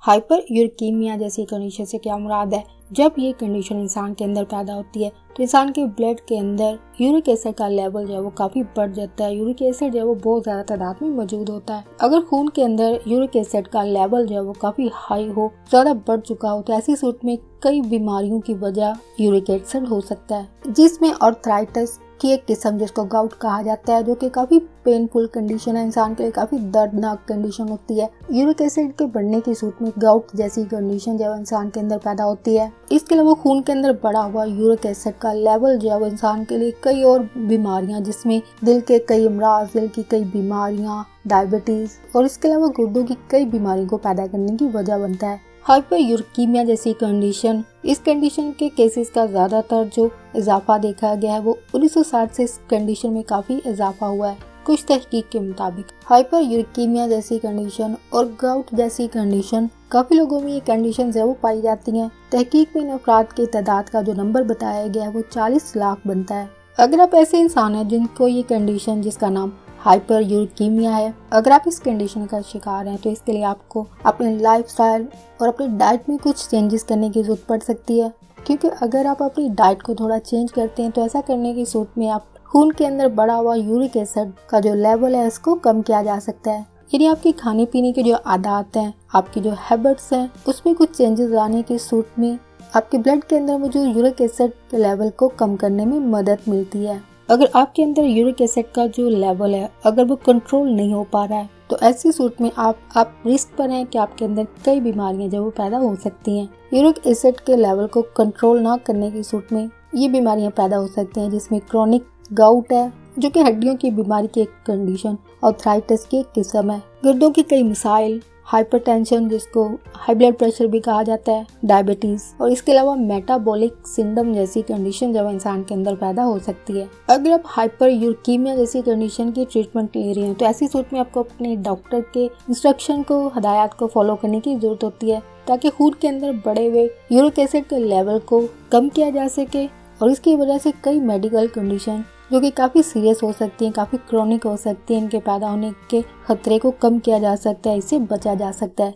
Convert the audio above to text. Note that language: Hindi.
हाइपर यूरिकीमिया जैसी कंडीशन से क्या मुराद है? जब ये कंडीशन इंसान के अंदर पैदा होती है तो इंसान के ब्लड के अंदर यूरिक एसिड का लेवल जो है वो काफी बढ़ जाता है। यूरिक एसिड जो है वो बहुत ज्यादा तादाद में मौजूद होता है। अगर खून के अंदर यूरिक एसिड का लेवल जो है वो काफी हाई हो, ज्यादा बढ़ चुका हो, तो ऐसी सूरत में कई बीमारियों की वजह यूरिक एसिड हो सकता है, जिसमें आर्थराइटिस की एक किस्म जिसको गाउट कहा जाता है, जो कि काफी पेनफुल कंडीशन है, इंसान के लिए काफी दर्दनाक कंडीशन होती है। यूरिक एसिड के बढ़ने की सूरत में गाउट जैसी कंडीशन जो है इंसान के अंदर पैदा होती है। इसके अलावा खून के अंदर बढ़ा हुआ यूरिक एसिड का लेवल जो है वो इंसान के लिए कई और बीमारियां, जिसमें दिल के कई अमराज, दिल की कई बीमारियां, डायबिटीज और इसके अलावा गुर्दों की कई बीमारियों को पैदा करने की वजह बनता है। हाइपर यूरिकीमिया जैसी कंडीशन, इस कंडीशन के केसेस का ज्यादातर जो इजाफा देखा गया है वो 1960 से इस कंडीशन में काफी इजाफा हुआ है। कुछ तहकीक के मुताबिक हाइपर यूरिकीमिया जैसी कंडीशन और गाउट जैसी कंडीशन, काफी लोगों में ये कंडीशन है वो पाई जाती हैं। तहकीक में इन अफराद की तादाद का जो नंबर बताया गया है वो 40 लाख बनता है। अगर आप ऐसे इंसान हैं जिनको ये कंडीशन, जिसका नाम हाइपर यूरिकीमिया है, अगर आप इस कंडीशन का शिकार हैं तो इसके लिए आपको अपने लाइफस्टाइल और अपनी डाइट में कुछ चेंजेस करने की जरूरत पड़ सकती है। क्योंकि अगर आप अपनी डाइट को थोड़ा चेंज करते हैं तो ऐसा करने की सूरत में आप खून के अंदर बढ़ा हुआ यूरिक एसिड का जो लेवल है इसको कम किया जा सकता है। यानी आपकी खाने पीने की जो आदत हैं, आपकी जो हैबिट्स हैं, उसमें कुछ चेंजेस लाने की सूरत में आपके ब्लड के अंदर मौजूद यूरिक एसिड के लेवल को कम करने में मदद मिलती है। अगर आपके अंदर यूरिक एसिड का जो लेवल है अगर वो कंट्रोल नहीं हो पा रहा है तो ऐसी सूरत में आप रिस्क पर हैं कि आपके अंदर कई बीमारियां जो वो पैदा हो सकती हैं। यूरिक एसिड के लेवल को कंट्रोल ना करने की सूरत में ये बीमारियां पैदा हो सकती हैं, जिसमें क्रोनिक गाउट है जो कि हड्डियों की बीमारी की एक कंडीशन, आर्थराइटिस की एक किस्म है, गुर्दों की कई मसाइल, हाइपरटेंशन जिसको हाई ब्लड प्रेशर भी कहा जाता है, डायबिटीज और इसके अलावा मेटाबॉलिक सिंड्रोम जैसी कंडीशन जब इंसान के अंदर पैदा हो सकती है। अगर आप हाइपर यूरिकीमिया जैसी कंडीशन की ट्रीटमेंट ले रहे हैं तो ऐसी सूरत में आपको अपने डॉक्टर के इंस्ट्रक्शन को, हदायत को फॉलो करने की जरूरत होती है ताकि खून के अंदर बढ़े हुए यूरिक एसिड के लेवल को कम किया जा सके और इसकी वजह से कई मेडिकल कंडीशन जो कि काफ़ी सीरियस हो सकती हैं, काफ़ी क्रोनिक हो सकती हैं, इनके पैदा होने के खतरे को कम किया जा सकता है, इससे बचा जा सकता है।